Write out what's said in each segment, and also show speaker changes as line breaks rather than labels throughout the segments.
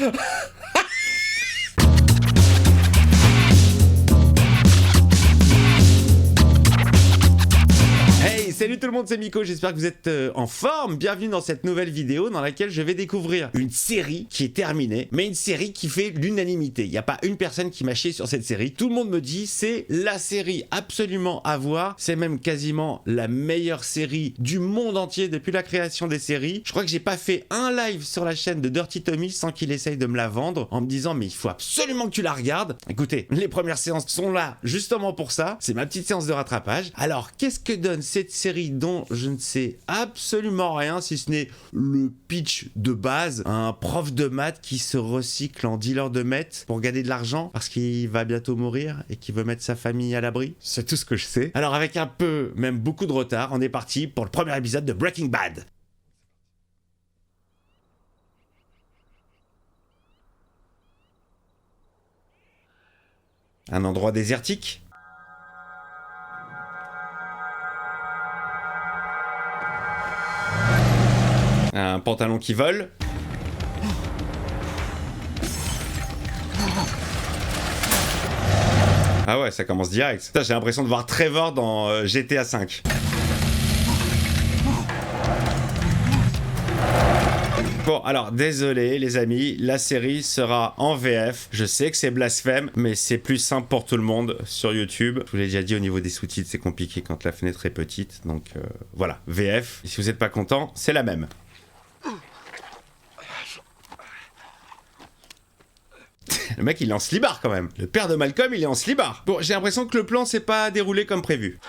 Hey, salut tout le monde, c'est Miko, j'espère que vous êtes en forme. Bienvenue dans cette nouvelle vidéo dans laquelle je vais découvrir une série qui est terminée, mais une série qui fait l'unanimité. Il n'y a pas une personne qui m'a chié sur cette série. Tout le monde me dit c'est la série absolument à voir. C'est même quasiment la meilleure série du monde entier depuis la création des séries. Je crois que j'ai pas fait un live sur la chaîne de Dirty Tommy sans qu'il essaye de me la vendre en me disant mais il faut absolument que tu la regardes. Écoutez, les premières séances sont là justement pour ça. C'est ma petite séance de rattrapage. Alors, qu'est-ce que donne cette série dont je ne sais absolument rien si ce n'est le pitch de base, un prof de maths qui se recycle en dealer de meth pour gagner de l'argent parce qu'il va bientôt mourir et qu'il veut mettre sa famille à l'abri. C'est tout ce que je sais. Alors avec un peu, même beaucoup de retard, on est parti pour le premier épisode de Breaking Bad. Un endroit désertique. Un pantalon qui vole. Ah ouais, ça commence direct. Putain, j'ai l'impression de voir Trevor dans GTA V. Bon, alors, désolé les amis, la série sera en VF. Je sais que c'est blasphème, mais c'est plus simple pour tout le monde sur YouTube. Je vous l'ai déjà dit, au niveau des sous-titres, c'est compliqué quand la fenêtre est petite. Donc voilà, VF. Et si vous n'êtes pas content, c'est la même. Le mec, il est en slibard quand même. Le père de Malcolm, il est en slibard. Bon, j'ai l'impression que le plan s'est pas déroulé comme prévu.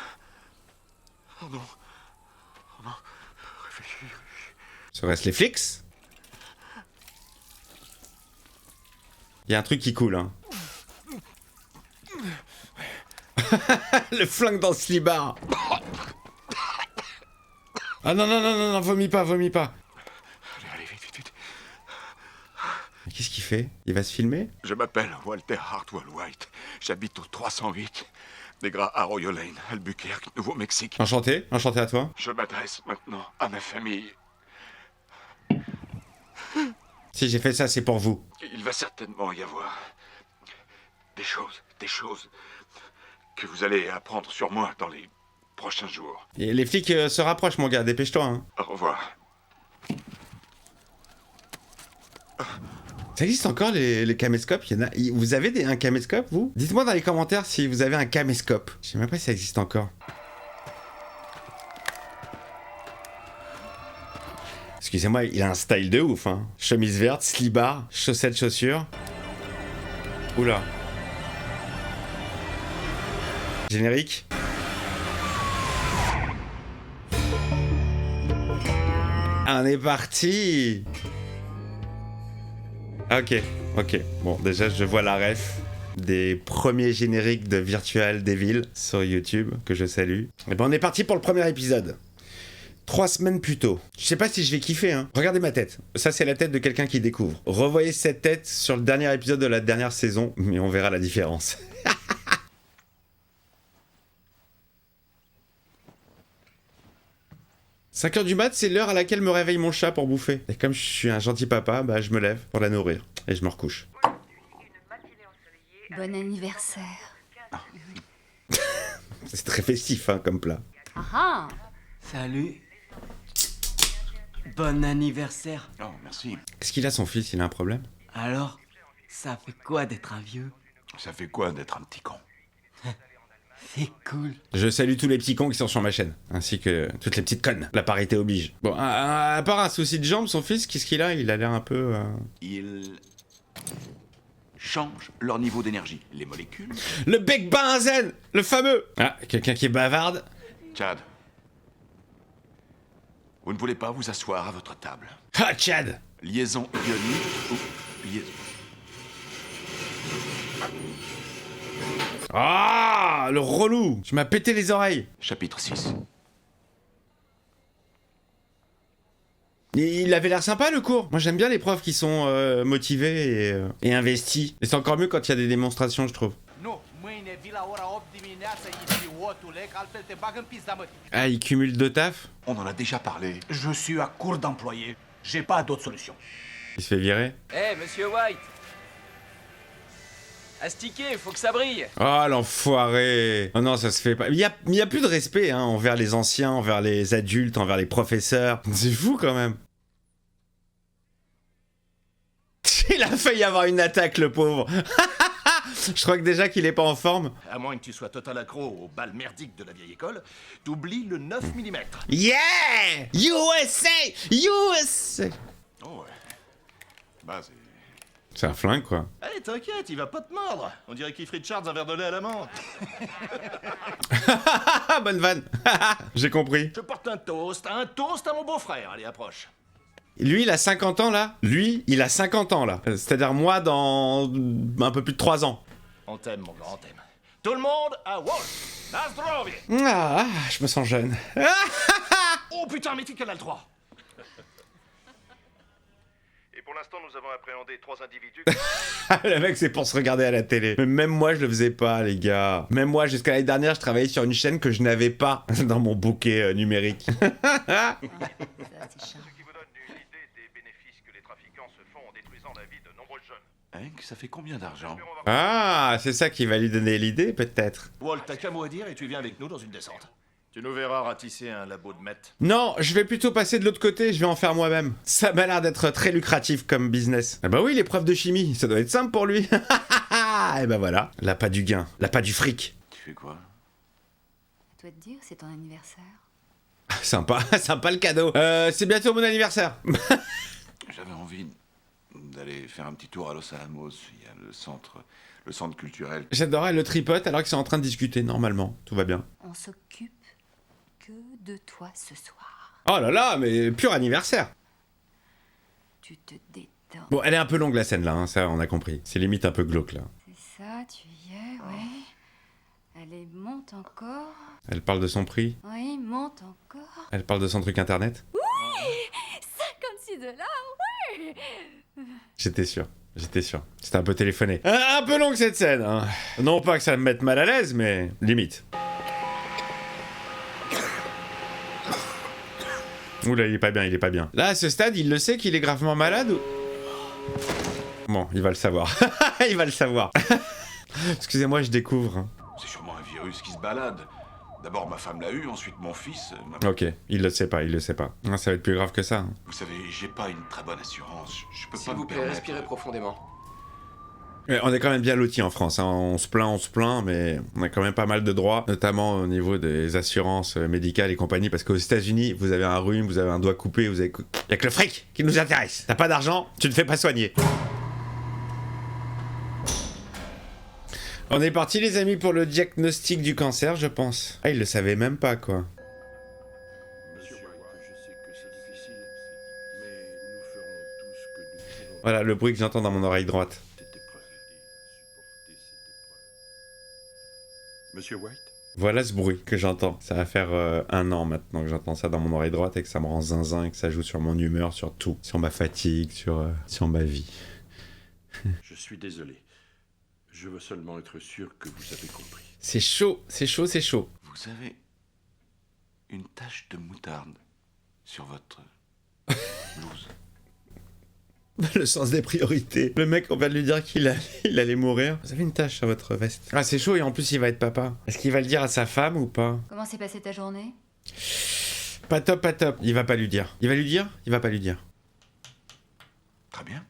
Oh non. Oh non. Réfléchis.
Serait-ce les flics? Il y a un truc qui coule, hein. Le flingue dans le slibard. Ah non, non, non, non, non, vomis pas.
Allez, vite.
Qu'est-ce qu'il fait? Il va se filmer?
Je m'appelle Walter Hartwell White. J'habite au 308 des Gras Arroyo Lane, Albuquerque, Nouveau-Mexique.
Enchanté à toi.
Je m'adresse maintenant à ma famille.
Si j'ai fait ça, c'est pour vous.
Il va certainement y avoir des choses que vous allez apprendre sur moi dans les prochains jours.
Et les flics se rapprochent, mon gars, dépêche-toi, hein.
Au revoir.
Ça existe encore les caméscopes? Il y en a... Vous avez un caméscope, vous? Dites-moi dans les commentaires si vous avez un caméscope. Je sais même pas si ça existe encore. Excusez-moi, il a un style de ouf, hein. Chemise verte, slibard, chaussettes, chaussures. Oula. Générique. On est parti. Ok. Bon, déjà, je vois la ref des premiers génériques de Virtual Devil sur YouTube, que je salue. Et ben, on est parti pour le premier épisode. 3 semaines plus tôt. Je sais pas si je vais kiffer, hein. Regardez ma tête. Ça, c'est la tête de quelqu'un qui découvre. Revoyez cette tête sur le dernier épisode de la dernière saison, mais on verra la différence. 5h du mat, c'est l'heure à laquelle me réveille mon chat pour bouffer. Et comme je suis un gentil papa, bah je me lève pour la nourrir. Et je me recouche.
Bon anniversaire.
C'est très festif, hein, comme plat.
Ah.
Salut. Bon anniversaire.
Oh, merci.
Est-ce qu'il a son fils? Il a un problème?
Alors, ça fait quoi d'être un vieux?
Ça fait quoi d'être un petit con?
C'est cool.
Je salue tous les petits cons qui sont sur ma chaîne, ainsi que toutes les petites connes. La parité oblige. Bon, à part un souci de jambe, son fils, qu'est-ce qu'il a? Il a l'air un peu...
Ils changent leur niveau d'énergie. Les molécules.
Le bec benzène! Le fameux! Ah, quelqu'un qui bavarde.
Chad. Vous ne voulez pas vous asseoir à votre table?
Ah, Chad!
Liaison ionique ou liaison...
Ah, le relou! Tu m'as pété les oreilles!
Chapitre 6.
Il avait l'air sympa, le cours. Moi, j'aime bien les profs qui sont motivés et investis. Et c'est encore mieux quand il y a des démonstrations, je trouve. Ah, il cumule deux tafs?
On en a déjà parlé.
Je suis à court d'employés. J'ai pas d'autre solution.
Il se fait virer.
Eh, monsieur White! Astiquer, faut que ça brille!
Oh l'enfoiré. Oh non, ça se fait pas. Il y a plus de respect hein, envers les anciens, envers les adultes, envers les professeurs. C'est fou quand même. Il a failli avoir une attaque, le pauvre. Je crois que déjà qu'il est pas en forme.
À moins que tu sois total accro au bal merdique de la vieille école, t'oublies le 9 mm.
Yeah! USA! USA!
Oh ouais. Bah, c'est...
C'est un flingue, quoi.
Allez, t'inquiète, il va pas te mordre. On dirait Keith Richards un verre de lait à la menthe.
Bonne vanne. J'ai compris.
Je porte un toast à mon beau-frère. Allez, approche.
Lui, il a 50 ans, là. Lui, il a 50 ans, là. C'est-à-dire moi, dans un peu plus de 3 ans.
On t'aime, mon grand, on t'aime. Tout le monde à Walt. Nazdrovie.
Ah, je me sens jeune.
Oh putain, mais t'es canal 3.
Et pour l'instant, nous avons appréhendé 3 individus.
Le mec, c'est pour se regarder à la télé. Mais même moi, je le faisais pas, les gars. Même moi, jusqu'à l'année dernière, je travaillais sur une chaîne que je n'avais pas dans mon bouquet numérique.
Ça, c'est chiant.
Ce qui vous donne une idée des bénéfices que les trafiquants se font en détruisant la vie de nombreux jeunes.
Hank, ça fait combien d'argent?
Ah, c'est ça qui va lui donner l'idée, peut-être.
Walt, t'as qu'un mot à dire et tu viens avec nous dans une descente. Tu nous verras ratisser un labo de meth.
Non, je vais plutôt passer de l'autre côté, je vais en faire moi-même. Ça m'a l'air d'être très lucratif comme business. Ah bah oui, l'épreuve de chimie, ça doit être simple pour lui. Et bah voilà, l'appât du gain, l'appât du fric.
Tu fais quoi?
Je dois te dire, c'est ton anniversaire.
Sympa, sympa le cadeau. C'est bientôt mon anniversaire.
J'avais envie d'aller faire un petit tour à Los Alamos. Il y a le centre culturel.
J'adorais le tripote alors qu'ils sont en train de discuter, normalement. Tout va bien.
On s'occupe que de toi ce soir.
Oh là là, mais pur anniversaire.
Tu te détends.
Bon, elle est un peu longue la scène là, hein, ça on a compris. C'est limite un peu glauque là.
C'est ça, tu y es, ouais. Allez, monte encore.
Elle parle de son prix.
Oui, monte encore.
Elle parle de son truc internet.
56 $, oui.
J'étais sûr. C'était un peu téléphoné. Un peu longue cette scène. Hein. Non pas que ça me mette mal à l'aise, mais limite. Oula, il est pas bien. Là, à ce stade, il le sait qu'il est gravement malade ou... Bon, il va le savoir. Il va le savoir. Excusez-moi, je découvre. Hein.
C'est sûrement un virus qui se balade. D'abord ma femme l'a eu, ensuite mon fils.
Ok, il le sait pas. Non, ça va être plus grave que ça. Hein.
Vous savez, j'ai pas une très bonne assurance. Je peux
S'il
pas
vous
me
plaît,
permettre.
respirez profondément.
Mais on est quand même bien lotis en France, hein. On se plaint, mais on a quand même pas mal de droits, notamment au niveau des assurances médicales et compagnie, parce qu'aux États-Unis, vous avez un rhume, vous avez un doigt coupé, vous avez... Y'a que le fric qui nous intéresse. T'as pas d'argent, tu ne fais pas soigner. On est parti les amis pour le diagnostic du cancer, je pense. Ah, il le savait même pas, quoi.
Monsieur White, je sais que c'est difficile, mais nous ferons tout ce que nous pourrons.
Voilà le bruit que j'entends dans mon oreille droite.
Cette épreuve. Supporter cette épreuve. Monsieur White?
Voilà ce bruit que j'entends. Ça va faire 1 an maintenant que j'entends ça dans mon oreille droite et que ça me rend zinzin et que ça joue sur mon humeur, sur tout. Sur ma fatigue, sur ma vie.
Je suis désolé. Je veux seulement être sûr que vous avez compris.
C'est chaud, c'est chaud, c'est chaud.
Vous avez une tache de moutarde sur votre blouse.
Le sens des priorités. Le mec, on va lui dire qu'il allait mourir. Vous avez une tache sur votre veste. Ah, c'est chaud et en plus, il va être papa. Est-ce qu'il va le dire à sa femme ou pas?
Comment s'est passée ta journée?
Pas top, pas top. Il va pas lui dire. Il va lui dire? Il va pas lui dire.
Très bien.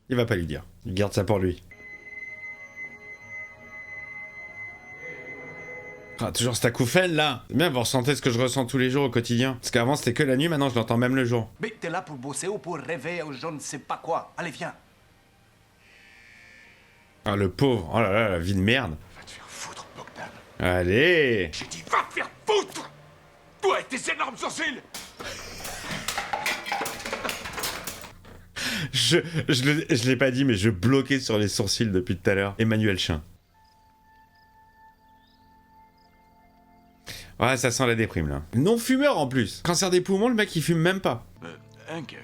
Il va pas lui dire. Il garde ça pour lui. Ah, toujours cette acouphène là. C'est bien, vous ressentez ce que je ressens tous les jours au quotidien. Parce qu'avant c'était que la nuit, maintenant je l'entends même le jour.
Mais t'es là pour bosser ou pour rêver ou je ne sais pas quoi. Allez, viens.
Ah, le pauvre. Oh là là, la vie de merde.
Va te faire foutre, Bogdan.
Allez.
J'ai dit va te faire foutre. Toi et tes énormes sourcils.
Je l'ai pas dit, mais je bloquais sur les sourcils depuis tout à l'heure. Emmanuel Chin. Ouais, ça sent la déprime là. Non-fumeur en plus. Cancer des poumons, le mec il fume même pas.
Hank,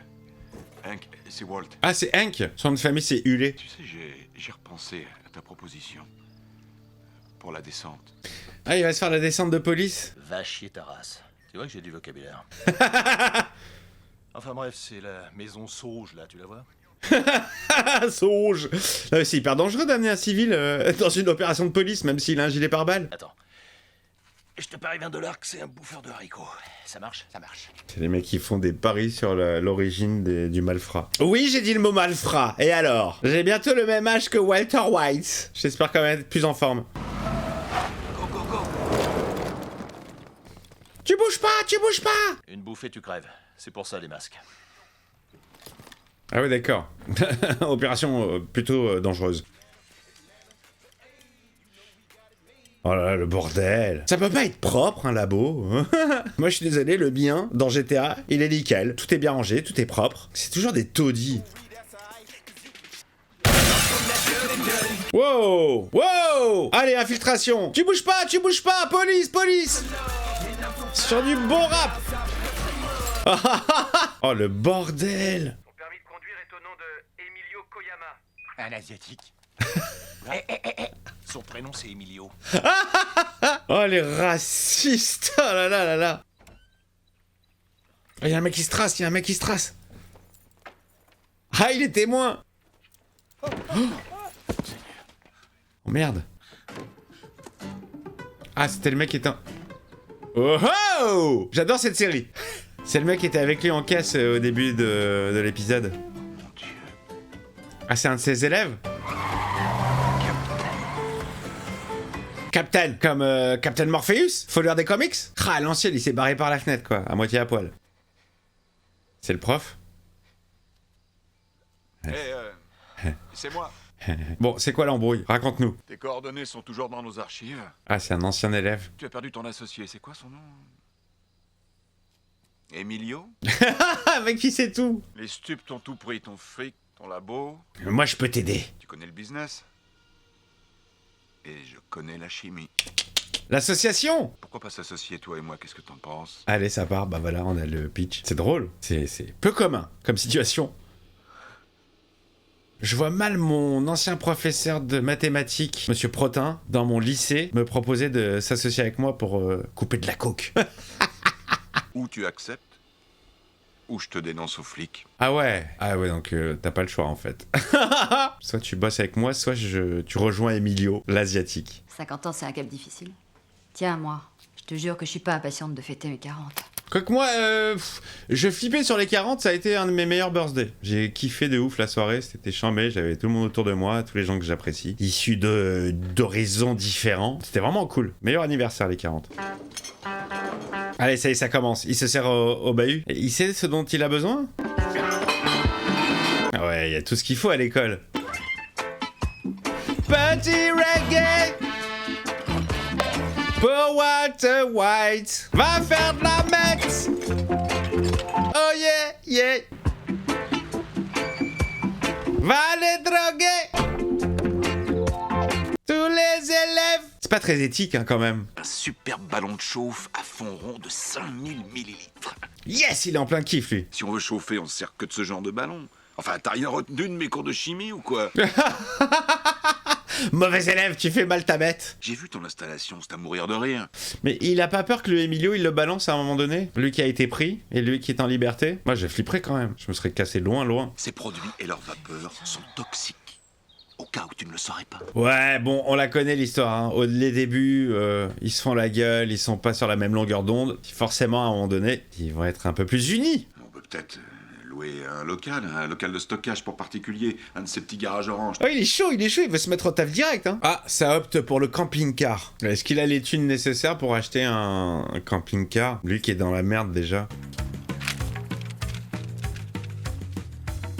c'est Walt.
Ah, c'est Hank. Son nom de famille c'est Hulé.
Tu sais, j'ai repensé à ta proposition. Pour la descente.
Ah, il va se faire la descente de police.
Va chier ta race. Tu vois que j'ai du vocabulaire. Enfin bref, c'est la maison Sauge, là, tu la vois?
Sauge. Non, mais c'est hyper dangereux d'amener un civil dans une opération de police, même s'il a un gilet pare-balles.
Attends. Je te parie $20 que c'est un bouffeur de haricots. Ça marche? Ça marche.
C'est les mecs qui font des paris sur l'origine du malfrat. Oui, j'ai dit le mot malfrat. Et alors? J'ai bientôt le même âge que Walter White. J'espère quand même être plus en forme.
Go, go, go!
Tu bouges pas, tu bouges pas!
Une bouffée, tu crèves. C'est pour ça, les masques.
Ah ouais, d'accord. Opération plutôt dangereuse. Oh là là, le bordel. Ça peut pas être propre, un labo. Moi, je suis désolé, le mien, dans GTA, il est nickel. Tout est bien rangé, tout est propre. C'est toujours des taudis. Wow! Wow! Allez, infiltration! Tu bouges pas, police, police! Sur du bon rap! Oh, le bordel!
Son permis de conduire est au nom de Emilio Koyama.
Un asiatique.
Son prénom, c'est Emilio.
Oh, les racistes! Oh là là là là! Il y a un mec qui se trace, il y a un mec qui se trace! Ah, il est témoin! Oh merde! Ah, c'était le mec qui était un... Oh oh! J'adore cette série! C'est le mec qui était avec lui en caisse au début de l'épisode. Ah, c'est un de ses élèves? Captain, comme Captain Morpheus, follower des comics. Ah, l'ancien, il s'est barré par la fenêtre, quoi, à moitié à poil. C'est le prof?
C'est moi.
Bon, c'est quoi l'embrouille? Raconte-nous.
Tes coordonnées sont toujours dans nos archives.
Ah, c'est un ancien élève.
Tu as perdu ton associé, c'est quoi son nom? Emilio?
Avec qui c'est tout?
Les stupes t'ont tout pris, ton fric, ton labo.
Moi, je peux t'aider.
Tu connais le business? Et je connais la chimie.
L'association?
Pourquoi pas s'associer, toi et moi? Qu'est-ce que t'en penses?
Allez, ça part, bah voilà, on a le pitch. C'est drôle, c'est peu commun comme situation. Je vois mal mon ancien professeur de mathématiques, Monsieur Protin, dans mon lycée, me proposer de s'associer avec moi pour couper de la coke.
Ou tu acceptes, ou je te dénonce aux flics.
Ah ouais, donc t'as pas le choix en fait. Soit tu bosses avec moi, soit tu rejoins Emilio, l'asiatique.
50 ans, c'est un cap difficile. Tiens, moi, je te jure que je suis pas impatiente de fêter mes 40.
Quoique moi, je flippais sur les 40, ça a été un de mes meilleurs birthdays. J'ai kiffé de ouf la soirée, c'était chambé, j'avais tout le monde autour de moi, tous les gens que j'apprécie, issus d'horizons différents. C'était vraiment cool. Meilleur anniversaire les 40. Allez, ça y est, ça commence. Il se sert au bahut. Et il sait ce dont il a besoin? Ah ouais, il y a tout ce qu'il faut à l'école. Petit reggae pour Walter White. Va faire de la meth. Oh yeah, yeah. Va les droguer. Tous les élèves. C'est pas très éthique, hein, quand même.
Un super ballon de chauffe à fond rond de 5000 millilitres.
Yes, il est en plein kiff, lui.
Si on veut chauffer, on se sert que de ce genre de ballon. Enfin, t'as rien retenu de mes cours de chimie ou quoi?
Mauvais élève, tu fais mal ta bête.
J'ai vu ton installation, c'est à mourir de rire.
Mais il a pas peur que le Emilio, il le balance à un moment donné? Lui qui a été pris, et lui qui est en liberté? Moi, je flipperais quand même. Je me serais cassé loin.
Ces produits et leurs vapeurs sont toxiques. Au cas où tu ne le saurais pas.
Ouais, bon, on la connaît l'histoire, hein. Les débuts, ils se font la gueule, ils sont pas sur la même longueur d'onde. Forcément, à un moment donné, ils vont être un peu plus unis.
On peut peut-être louer un local de stockage pour particuliers, un de ces petits garages orange.
Oh, il est chaud, il veut se mettre au taf direct, hein. Ah, ça opte pour le camping-car. Est-ce qu'il a les thunes nécessaires pour acheter un camping-car? Lui qui est dans la merde déjà.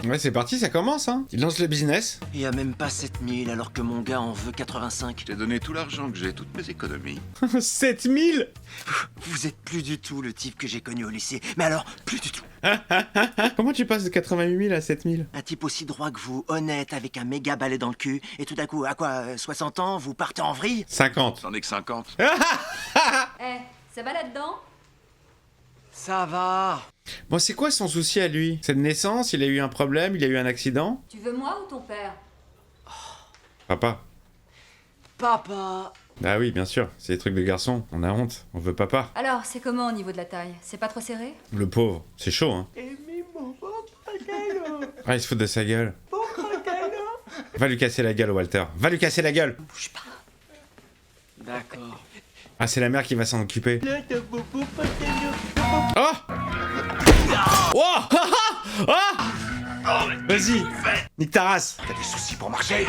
Ouais, c'est parti, ça commence, hein. Il lance le business.
Il y a même pas 7000 alors que mon gars en veut 85.
Je t'ai donné tout l'argent que j'ai, toutes mes économies.
7000.
Vous êtes plus du tout le type que j'ai connu au lycée. Mais alors, plus du tout.
Comment tu passes de 88 000 à 7000?
Un type aussi droit que vous, honnête, avec un méga balai dans le cul, et tout d'un coup, à quoi, 60 ans, vous partez en vrille?
50.
J'en ai que 50.
Eh, ça va là-dedans?
Ça va.
Bon, c'est quoi son souci à lui? C'est de naissance, il a eu un problème, il a eu un accident?
Tu veux moi ou ton père?
Papa.
Papa.
Ah oui, bien sûr, c'est des trucs de garçon, on a honte, on veut papa.
Alors, c'est comment au niveau de la taille? C'est pas trop serré?
Le pauvre, c'est chaud, hein.
Aimez-moi.
Ah, il se fout de sa gueule. Va lui casser la gueule, Walter. Va lui casser la gueule.
Bouge pas. D'accord.
Ah, c'est la mère qui va s'en occuper. Oh. Oh. Oh. Vas-y. Nique ta race.
T'as des soucis pour marcher?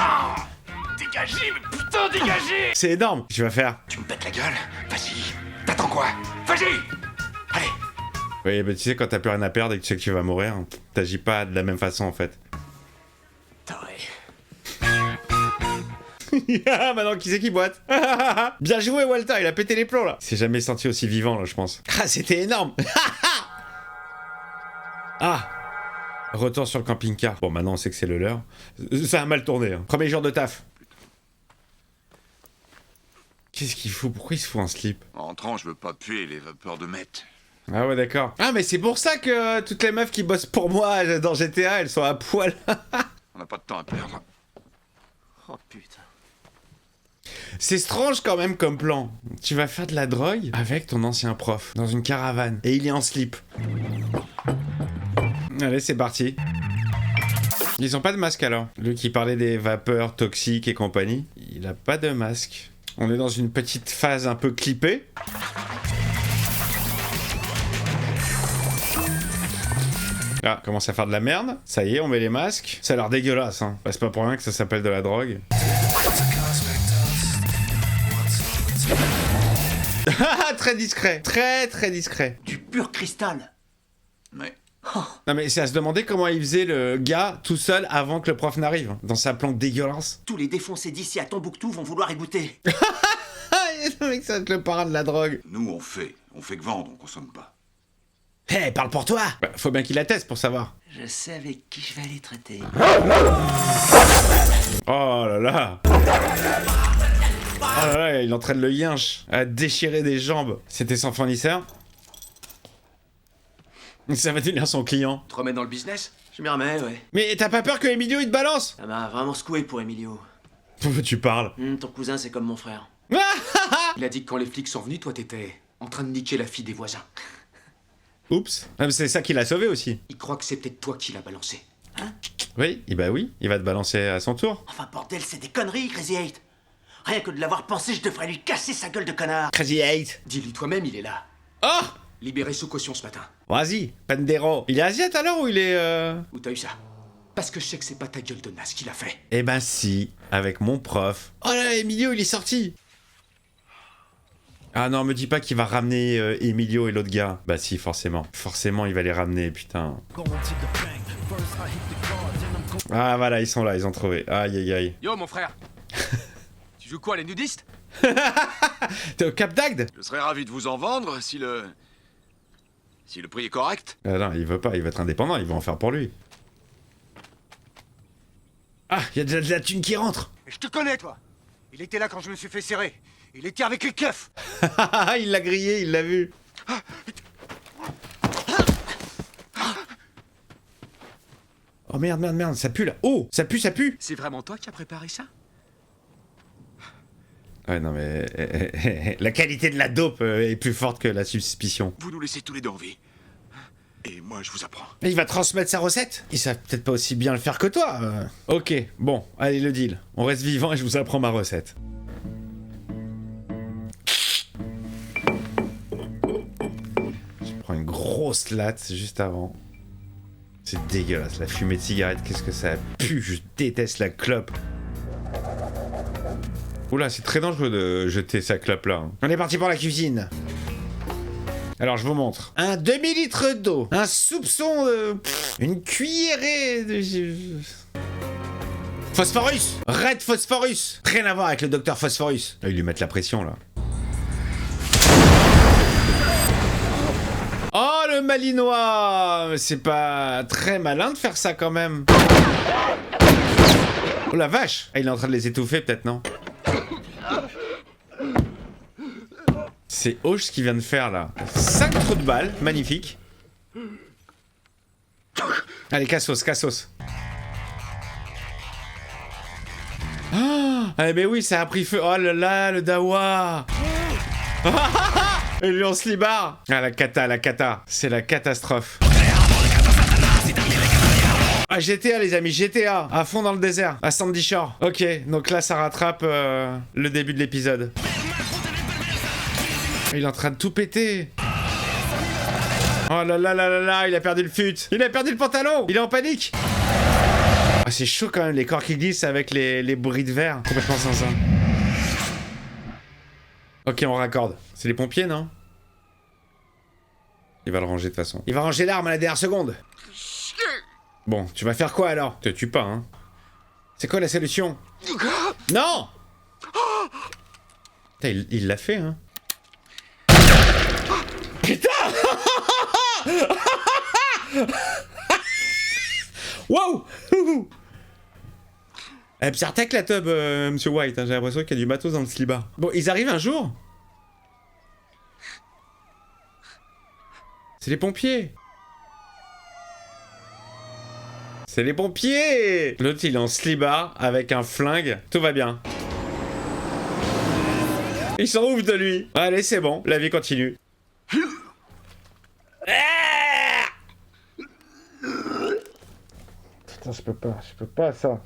Dégagez, mais putain, dégagez!
C'est énorme. Tu vas faire.
Tu me pètes la gueule? Vas-y. T'attends quoi? Vas-y! Allez!
Oui, bah tu sais, quand t'as plus rien à perdre et que tu sais que tu vas mourir, t'agis pas de la même façon en fait. Maintenant, qui c'est qui boite? Bien joué, Walter, il a pété les plombs là. Il s'est jamais senti aussi vivant là, je pense. Ah, c'était énorme. Ah. Retour sur le camping-car. Bon, maintenant on sait que c'est le leur. Ça a mal tourné. Hein. Premier jour de taf. Qu'est-ce qu'il fout? Pourquoi il se fout en slip?
En rentrant, je veux pas puer les vapeurs de Met.
Ah ouais, d'accord. Ah, mais c'est pour ça que toutes les meufs qui bossent pour moi dans GTA, elles sont à poil.
On n'a pas de temps à perdre.
Oh putain.
C'est strange quand même comme plan. Tu vas faire de la drogue avec ton ancien prof dans une caravane et il est en slip. Allez, c'est parti. Ils ont pas de masque alors. Lui qui parlait des vapeurs toxiques et compagnie, il a pas de masque. On est dans une petite phase un peu clippée. Ah, commence à faire de la merde. Ça y est, on met les masques. Ça a l'air dégueulasse, hein. Bah, c'est pas pour rien que ça s'appelle de la drogue. Très discret. Très très discret.
Du pur cristal.
Mais
Non mais c'est à se demander comment il faisait le gars tout seul avant que le prof n'arrive. Hein, dans sa planque dégueulasse.
Tous les défoncés d'ici à Tombouctou vont vouloir y goûter.
Le mec, ça te le parrain de la drogue.
nous, on fait que vendre, on consomme pas.
Hé, hey, parle pour toi. Bah, faut bien qu'il la teste pour savoir.
Je sais avec qui je vais aller traiter.
Oh là là. Oh là là, il entraîne le yinche à déchirer des jambes. C'était son fournisseur? Ça va devenir son client.
Tu te remets dans le business?
Je m'y remets, ouais.
Mais t'as pas peur que Emilio il te balance?
Ça m'a vraiment secoué pour Emilio.
Tu parles.
Ton cousin, c'est comme mon frère.
Il a dit que quand les flics sont venus, toi t'étais en train de niquer la fille des voisins.
Oups. Ah, mais c'est ça qui l'a sauvé aussi.
Il croit que c'est peut-être toi qui l'as balancé.
Oui, bah oui, il va te balancer à son tour.
Enfin, bordel, c'est des conneries, Crazy 8. Rien que de l'avoir pensé, je devrais lui casser sa gueule de connard.
Crazy 8.
Dis-lui toi-même, il est là.
Oh!
Libéré sous caution ce matin.
Vas-y, Pendero. Il est asiate alors ou il est
Où t'as eu ça? Parce que je sais que c'est pas ta gueule de naze qui l'a fait.
Eh ben si, avec mon prof. Oh là, Emilio, il est sorti. Ah non, me dis pas qu'il va ramener Emilio et l'autre gars. Bah si, forcément. Forcément, il va les ramener, putain. Ah voilà, ils sont là, ils ont trouvé. Aïe aïe aïe.
Yo, mon frère. Tu joues quoi, les nudistes?
T'es au Cap d'Agde?
Je serais ravi de vous en vendre si le prix est correct.
Ah non, il veut pas, il veut être indépendant, il va en faire pour lui. Ah, il y a de la thune qui rentre.
Je te connais, toi. Il était là quand je me suis fait serrer. Il était avec les keufs.
Il l'a grillé, il l'a vu. Oh merde, merde, merde, ça pue là. Oh, ça pue, ça pue.
C'est vraiment toi qui as préparé ça?
Ouais, non mais... la qualité de la dope est plus forte que la suspicion.
Vous nous laissez tous les deux en vie. Et moi, je vous apprends.
Mais il va transmettre sa recette. Il savent peut-être pas aussi bien le faire que toi. Ok, bon, allez, le deal. On reste vivant et je vous apprends ma recette. Je prends une grosse latte juste avant. C'est dégueulasse, la fumée de cigarette, qu'est-ce que ça pue. Je déteste la clope. Oula, c'est très dangereux de jeter sa clope là. On est parti pour la cuisine. Alors je vous montre. Un demi-litre d'eau. Un soupçon de... une cuillerée de... Phosphorus. Red Phosphorus. Rien à voir avec le docteur Phosphorus. Ils lui mettent la pression là. Oh le malinois. C'est pas très malin de faire ça quand même. Oh la vache. Ah, il est en train de les étouffer peut-être, non? C'est Hoche ce qu'il vient de faire là. 5 trous de balles, magnifique. Allez, cassos, cassos. Ah ben oui, ça a pris feu. Oh là là, le dawa. Et lui on se libère. Ah la cata, c'est la catastrophe. Ah, GTA les amis, GTA, à fond dans le désert, à Sandy Shore. Ok, donc là ça rattrape le début de l'épisode. Il est en train de tout péter. Oh là là là là là, il a perdu le fut. Il a perdu le pantalon. Il est en panique. Ah, c'est chaud quand même, les corps qui glissent avec les bruits de verre. Complètement sans ça. Ok, on raccorde. C'est les pompiers, non? Il va le ranger de toute façon. Il va ranger l'arme à la dernière seconde. Bon, tu vas faire quoi alors? Te tue pas, hein. C'est quoi la solution? Non! Putain, il l'a fait, hein. Putain! Wow! Psyartec la tub, monsieur White, hein, j'ai l'impression qu'il y a du matos dans le slibard. Bon, ils arrivent un jour? C'est les pompiers! C'est les pompiers! L'autre il est en slibard avec un flingue, tout va bien. Ils s'en ouf de lui! Allez, c'est bon, la vie continue. Putain, je peux pas ça.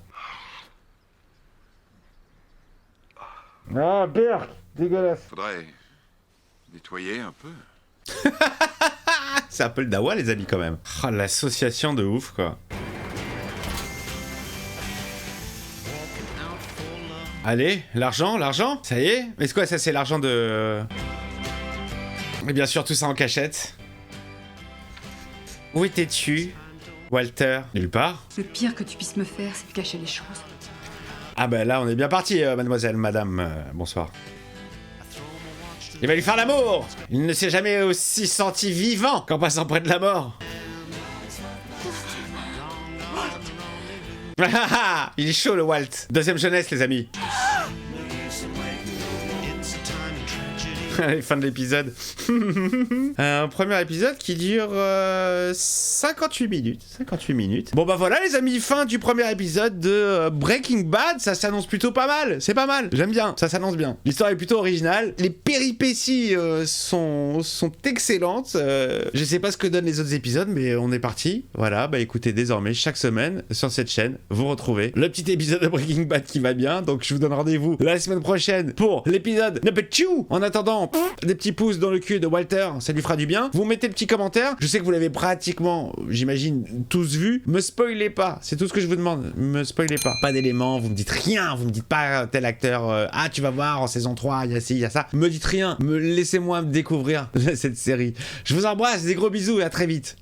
Ah, Berk, dégueulasse.
Faudrait nettoyer un peu.
C'est un peu le dawa, les amis, quand même. Oh, l'association de ouf, quoi. Allez, l'argent, l'argent. Ça y est. Mais c'est quoi, ça, c'est l'argent de... Et bien sûr, tout ça en cachette. Où étais-tu, Walter? Nulle part.
Le pire que tu puisses me faire, c'est de cacher les choses.
Ah ben là, on est bien parti, mademoiselle, madame. Bonsoir. Il va lui faire l'amour. Il ne s'est jamais aussi senti vivant qu'en passant près de la mort. Il est chaud, le Walt. Deuxième jeunesse, les amis. Allez, fin de l'épisode. Un premier épisode qui dure 58 minutes. 58 minutes. Bon bah voilà les amis, fin du premier épisode de Breaking Bad. Ça s'annonce plutôt pas mal. C'est pas mal. J'aime bien. Ça s'annonce bien. L'histoire est plutôt originale. Les péripéties sont excellentes. Je sais pas ce que donnent les autres épisodes, mais on est parti. Voilà, bah écoutez, désormais, chaque semaine, sur cette chaîne, vous retrouvez le petit épisode de Breaking Bad qui va bien. Donc je vous donne rendez-vous la semaine prochaine pour l'épisode number 2. En attendant, des petits pouces dans le cul de Walter, ça lui fera du bien. Vous mettez le petit commentaire. Je sais que vous l'avez pratiquement, j'imagine, tous vu. Me spoilez pas, c'est tout ce que je vous demande. Me spoilez pas. Pas d'éléments, vous me dites rien. Vous me dites pas tel acteur, ah tu vas voir en saison 3, il y a ci, il y a ça. Me dites rien, laissez-moi me découvrir cette série. Je vous embrasse, des gros bisous et à très vite.